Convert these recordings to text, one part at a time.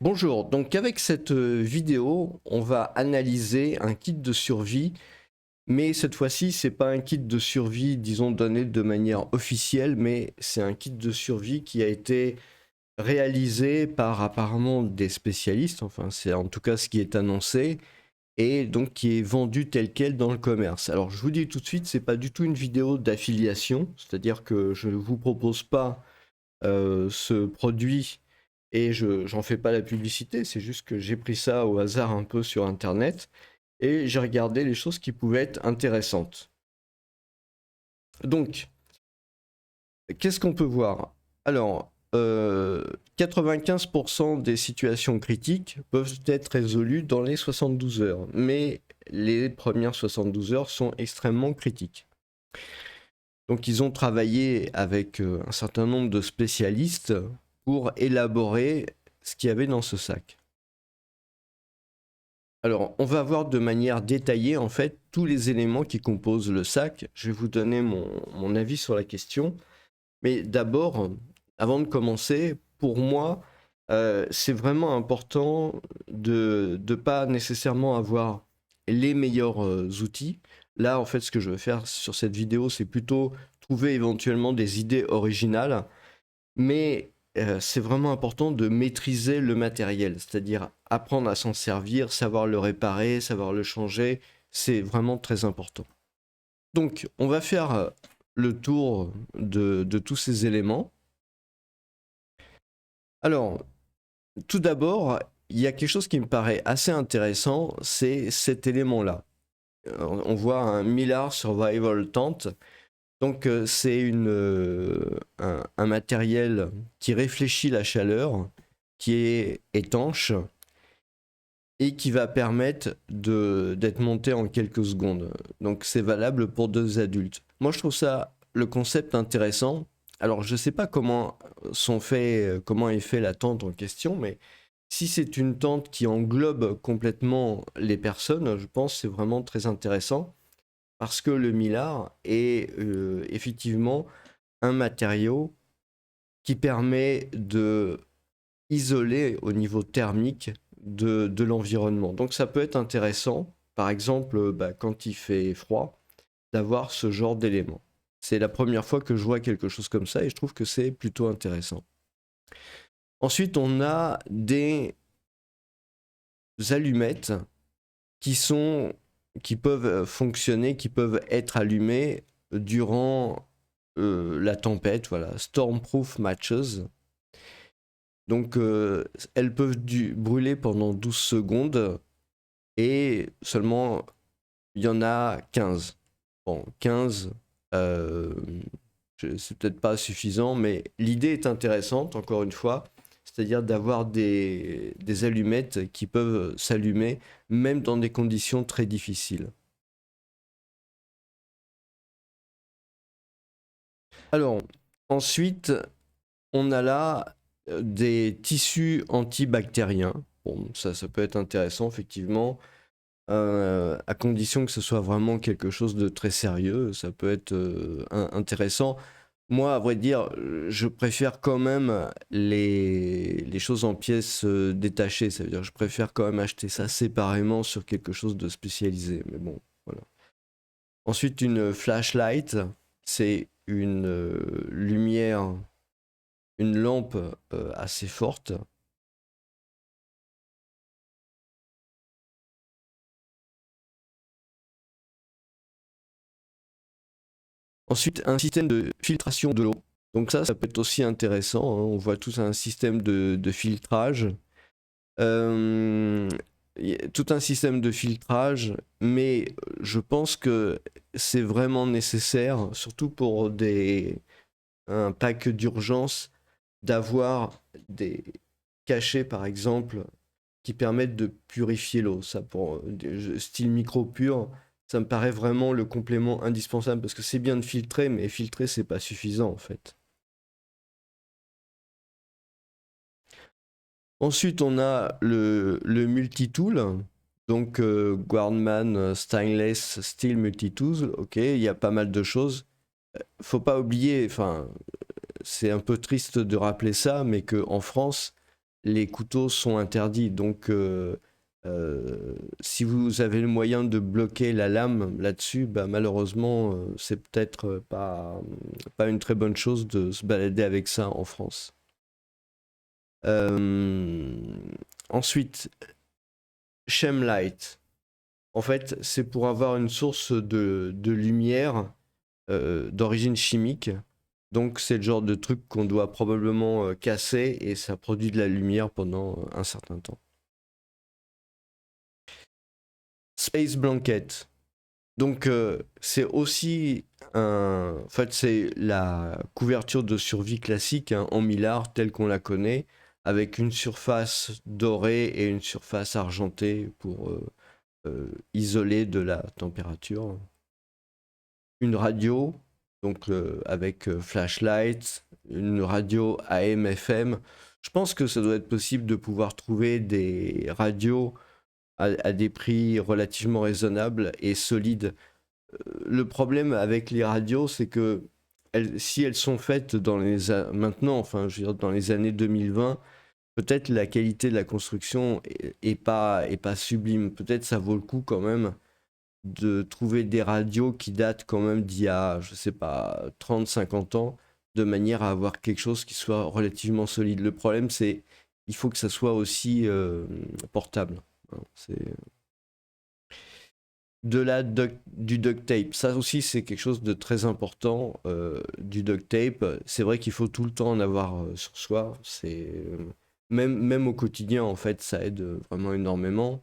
Bonjour, donc avec cette vidéo, on va analyser un kit de survie, mais cette fois-ci, c'est pas un kit de survie, disons, donné de manière officielle, mais c'est un kit de survie qui a été réalisé par apparemment des spécialistes, enfin c'est en tout cas ce qui est annoncé, et donc qui est vendu tel quel dans le commerce. Alors je vous dis tout de suite, c'est pas du tout une vidéo d'affiliation, c'est-à-dire que je ne vous propose pas ce produit et j'en fais pas la publicité, c'est juste que j'ai pris ça au hasard un peu sur internet et j'ai regardé les choses qui pouvaient être intéressantes. Donc, qu'est-ce qu'on peut voir? Alors, 95% des situations critiques peuvent être résolues dans les 72 heures, mais les premières 72 heures sont extrêmement critiques. Donc ils ont travaillé avec un certain nombre de spécialistes pour élaborer ce qu'il y avait dans ce sac. Alors, on va voir de manière détaillée en fait tous les éléments qui composent le sac. Je vais vous donner mon avis sur la question. Mais d'abord, avant de commencer, pour moi, c'est vraiment important de ne pas nécessairement avoir les meilleurs outils. Là, en fait, ce que je veux faire sur cette vidéo, c'est plutôt trouver éventuellement des idées originales, mais c'est vraiment important de maîtriser le matériel, c'est-à-dire apprendre à s'en servir, savoir le réparer, savoir le changer, c'est vraiment très important. Donc, on va faire le tour de tous ces éléments. Alors, tout d'abord, il y a quelque chose qui me paraît assez intéressant, c'est cet élément-là. On voit un Mylar Survival Tent. Donc, c'est un matériel qui réfléchit la chaleur, qui est étanche et qui va permettre d'être monté en quelques secondes. Donc, c'est valable pour 2 adultes. Moi, je trouve ça, le concept intéressant. Alors, je ne sais pas comment est fait la tente en question, mais si c'est une tente qui englobe complètement les personnes, je pense que c'est vraiment très intéressant parce que le mylar est effectivement un matériau qui permet de isoler au niveau thermique de l'environnement. Donc ça peut être intéressant, par exemple, quand il fait froid, d'avoir ce genre d'élément. C'est la première fois que je vois quelque chose comme ça et je trouve que c'est plutôt intéressant. Ensuite, on a des allumettes qui peuvent fonctionner, qui peuvent être allumées durant la tempête, voilà, Stormproof Matches. Donc elles peuvent brûler pendant 12 secondes et seulement il y en a 15. Bon, 15, euh, c'est peut-être pas suffisant, mais l'idée est intéressante, encore une fois, c'est-à-dire d'avoir des allumettes qui peuvent s'allumer même dans des conditions très difficiles. Alors, ensuite, on a là des tissus antibactériens. Bon, ça peut être intéressant, effectivement, à condition que ce soit vraiment quelque chose de très sérieux. Ça peut être intéressant. Moi, à vrai dire, je préfère quand même les choses en pièces détachées. Ça veut dire que je préfère quand même acheter ça séparément sur quelque chose de spécialisé. Mais bon, voilà. Ensuite, une flashlight, c'est une lumière, une lampe assez forte. Ensuite, un système de filtration de l'eau. Donc ça peut être aussi intéressant, hein. On voit tout un système de filtrage. Euh, Tout un système de filtrage, mais je pense que c'est vraiment nécessaire, surtout pour un pack d'urgence, d'avoir des cachets, par exemple, qui permettent de purifier l'eau. Ça, pour style micro-pur, ça me paraît vraiment le complément indispensable, parce que c'est bien de filtrer, mais filtrer, c'est pas suffisant, en fait. Ensuite, on a le multi-tool, donc Guardman Stainless Steel Multi-Tools. Ok, il y a pas mal de choses. Faut pas oublier, enfin, c'est un peu triste de rappeler ça, mais qu'en France, les couteaux sont interdits. Donc, si vous avez le moyen de bloquer la lame là-dessus, bah, malheureusement, c'est peut-être pas une très bonne chose de se balader avec ça en France. Ensuite, Shemlight. En fait, c'est pour avoir une source de lumière d'origine chimique. Donc, c'est le genre de truc qu'on doit probablement casser et ça produit de la lumière pendant un certain temps. Space Blanket. Donc, c'est aussi en fait, c'est la couverture de survie classique hein, en millard telle qu'on la connaît, avec une surface dorée et une surface argentée pour isoler de la température. Une radio, donc avec flashlight, une radio AM/FM. Je pense que ça doit être possible de pouvoir trouver des radios à des prix relativement raisonnables et solides. Le problème avec les radios, c'est que si elles sont faites maintenant, enfin, je veux dire, dans les années 2020, peut-être la qualité de la construction est pas sublime. Peut-être ça vaut le coup quand même de trouver des radios qui datent quand même d'il y a, je sais pas, 30-50 ans, de manière à avoir quelque chose qui soit relativement solide. Le problème, c'est il faut que ça soit aussi portable. C'est du duct tape. Ça aussi, c'est quelque chose de très important. Du duct tape, c'est vrai qu'il faut tout le temps en avoir sur soi. Même au quotidien, en fait, ça aide vraiment énormément.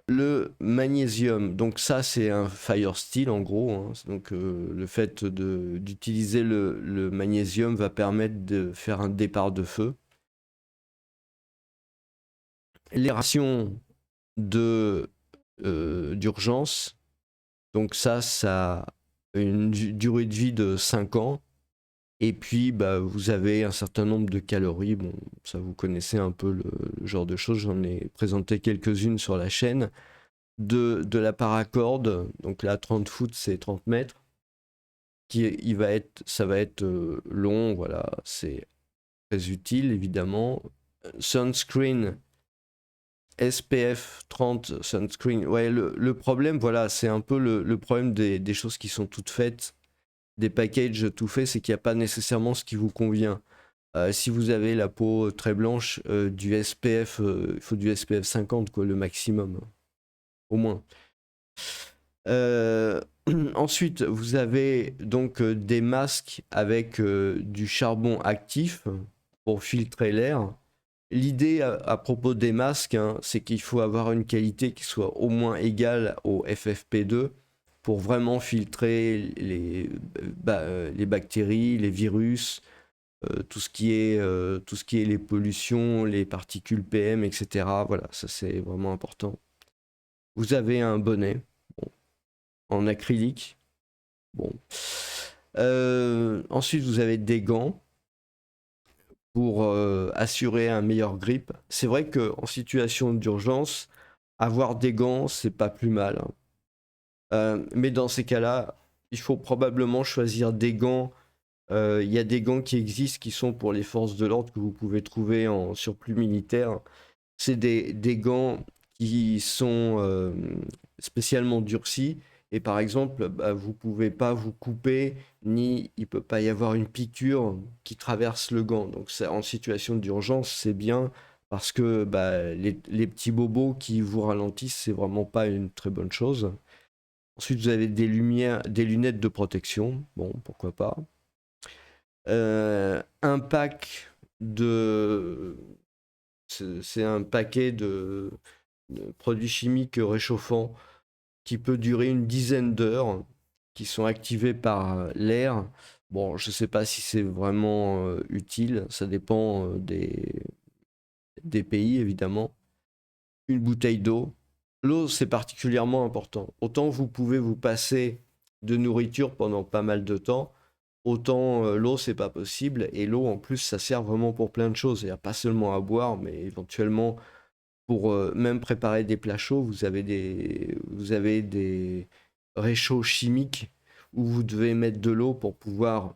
Le magnésium, donc ça c'est un fire steel en gros, hein. Donc le fait d'utiliser le magnésium va permettre de faire un départ de feu. Les rations d'urgence, donc ça a une durée de vie de 5 ans. Et puis bah, vous avez un certain nombre de calories, bon ça vous connaissez un peu le genre de choses, j'en ai présenté quelques-unes sur la chaîne. De la paracorde, donc là 30 foot c'est 30 mètres, ça va être long, voilà, c'est très utile évidemment. Sunscreen, SPF 30 sunscreen, ouais, le problème, voilà, c'est un peu le problème des choses qui sont toutes faites, des packages tout faits, c'est qu'il n'y a pas nécessairement ce qui vous convient. Si vous avez la peau très blanche, du SPF, il faut du SPF 50, quoi, le maximum, au moins. Euh, Ensuite, vous avez donc des masques avec du charbon actif pour filtrer l'air. L'idée à propos des masques, hein, c'est qu'il faut avoir une qualité qui soit au moins égale au FFP2 pour vraiment filtrer les bactéries, les virus, tout ce qui est les pollutions, les particules PM, etc. Voilà, ça c'est vraiment important. Vous avez un bonnet en acrylique. Bon. Ensuite, vous avez des gants pour assurer un meilleur grip. C'est vrai qu'en situation d'urgence, avoir des gants, c'est pas plus mal, hein. Mais dans ces cas-là, il faut probablement choisir des gants. Il y a des gants qui existent qui sont pour les forces de l'ordre que vous pouvez trouver en surplus militaire. C'est des gants qui sont spécialement durcis. Et par exemple, bah, vous pouvez pas vous couper, ni il peut pas y avoir une piqûre qui traverse le gant. Donc ça, en situation d'urgence, c'est bien parce que bah, les petits bobos qui vous ralentissent, c'est vraiment pas une très bonne chose. Ensuite, vous avez des lunettes de protection. Bon, pourquoi pas. Un pack de... C'est un paquet de produits chimiques réchauffants qui peut durer une dizaine d'heures, qui sont activés par l'air. Bon, je ne sais pas si c'est vraiment utile, ça dépend des pays évidemment. Une bouteille d'eau. L'eau, c'est particulièrement important. Autant vous pouvez vous passer de nourriture pendant pas mal de temps, autant l'eau, c'est pas possible. Et l'eau, en plus, ça sert vraiment pour plein de choses. Il n'y a pas seulement à boire, mais éventuellement pour même préparer des plats chauds, vous avez des réchauds chimiques où vous devez mettre de l'eau pour pouvoir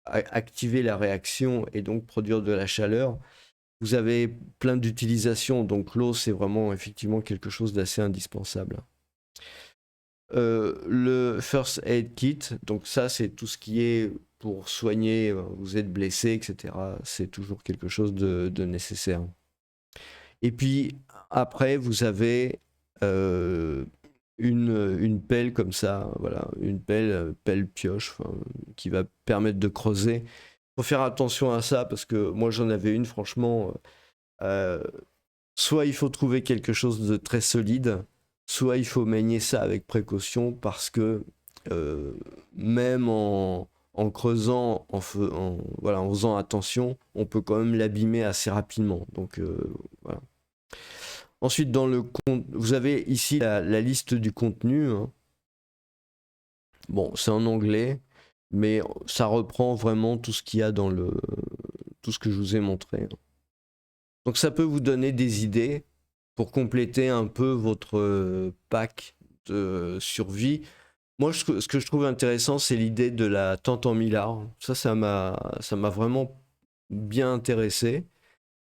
activer la réaction et donc produire de la chaleur. vous avez plein d'utilisations, donc l'eau, c'est vraiment effectivement quelque chose d'assez indispensable. Le First Aid Kit, donc ça, c'est tout ce qui est pour soigner, vous êtes blessé, etc. C'est toujours quelque chose de nécessaire. Et puis, après, vous avez une pelle comme ça, voilà, une pelle pioche, qui va permettre de creuser. Faut faire attention à ça parce que moi j'en avais une, franchement. Soit il faut trouver quelque chose de très solide, soit il faut manier ça avec précaution parce que même en creusant, voilà, en faisant attention, on peut quand même l'abîmer assez rapidement. Donc voilà. Ensuite, vous avez ici la liste du contenu, hein. Bon, c'est en anglais, mais ça reprend vraiment tout ce qu'il y a dans tout ce que je vous ai montré. Donc ça peut vous donner des idées pour compléter un peu votre pack de survie. Moi, ce que je trouve intéressant, c'est l'idée de la tente en millard. Ça m'a vraiment bien intéressé.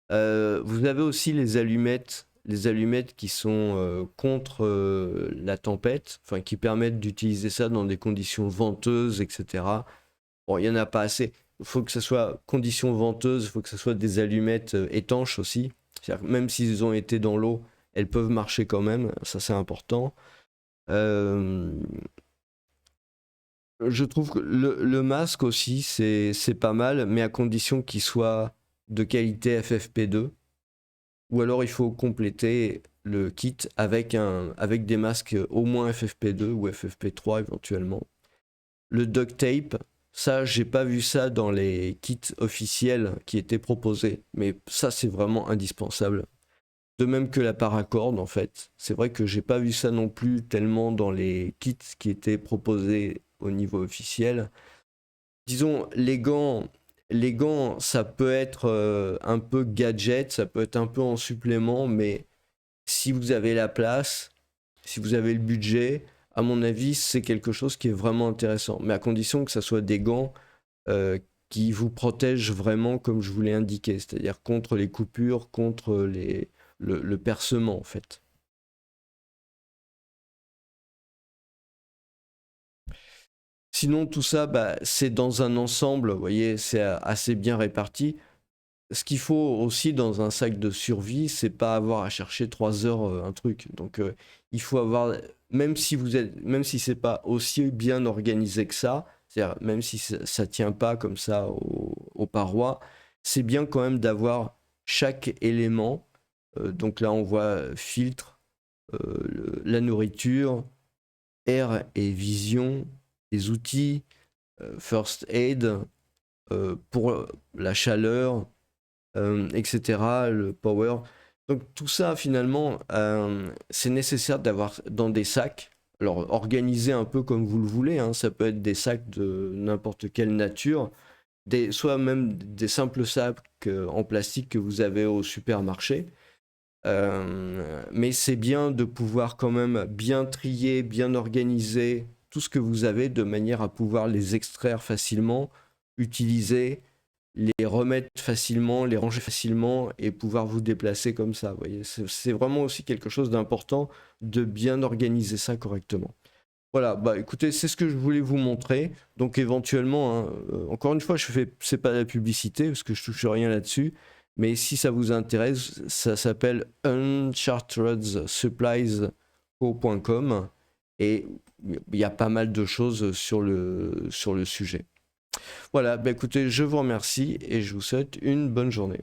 Vous avez aussi les allumettes qui sont contre la tempête, enfin qui permettent d'utiliser ça dans des conditions venteuses, etc. Bon, il n'y en a pas assez. Il faut que ce soit conditions venteuses, il faut que ce soit des allumettes étanches aussi. C'est-à-dire que même s'ils ont été dans l'eau, elles peuvent marcher quand même, ça c'est important. Je trouve que le masque aussi, c'est pas mal, mais à condition qu'il soit de qualité FFP2. Ou alors il faut compléter le kit avec des masques au moins FFP2 ou FFP3 éventuellement. Le duct tape, ça j'ai pas vu ça dans les kits officiels qui étaient proposés, mais ça c'est vraiment indispensable. De même que la paracorde en fait. C'est vrai que j'ai pas vu ça non plus tellement dans les kits qui étaient proposés au niveau officiel. Disons, les gants, ça peut être un peu gadget, ça peut être un peu en supplément, mais si vous avez la place, si vous avez le budget, à mon avis, c'est quelque chose qui est vraiment intéressant. Mais à condition que ça soit des gants euh, qui vous protègent vraiment comme je vous l'ai indiqué, c'est-à-dire contre les coupures, contre le percement en fait. Sinon, tout ça, bah, c'est dans un ensemble, vous voyez, c'est assez bien réparti. Ce qu'il faut aussi dans un sac de survie, c'est pas avoir à chercher 3 heures un truc. Donc il faut avoir, même si c'est pas aussi bien organisé que ça, c'est-à-dire même si ça tient pas comme ça aux parois, c'est bien quand même d'avoir chaque élément. Donc là on voit filtre, la nourriture, air et vision, les outils, first aid pour la chaleur, etc., le power. Donc tout ça, finalement, c'est nécessaire d'avoir dans des sacs. Alors, organisez un peu comme vous le voulez, hein. Ça peut être des sacs de n'importe quelle nature, soit même des simples sacs en plastique que vous avez au supermarché. Mais c'est bien de pouvoir quand même bien trier, bien organiser tout ce que vous avez de manière à pouvoir les extraire facilement, utiliser, les remettre facilement, les ranger facilement et pouvoir vous déplacer comme ça. Vous voyez, c'est vraiment aussi quelque chose d'important de bien organiser ça correctement. Voilà, bah écoutez, c'est ce que je voulais vous montrer. Donc éventuellement, hein, encore une fois, c'est pas la publicité parce que je touche rien là-dessus. Mais si ça vous intéresse, ça s'appelle unchartedsuppliesco.com et il y a pas mal de choses sur le sujet. Voilà, bah écoutez, je vous remercie et je vous souhaite une bonne journée.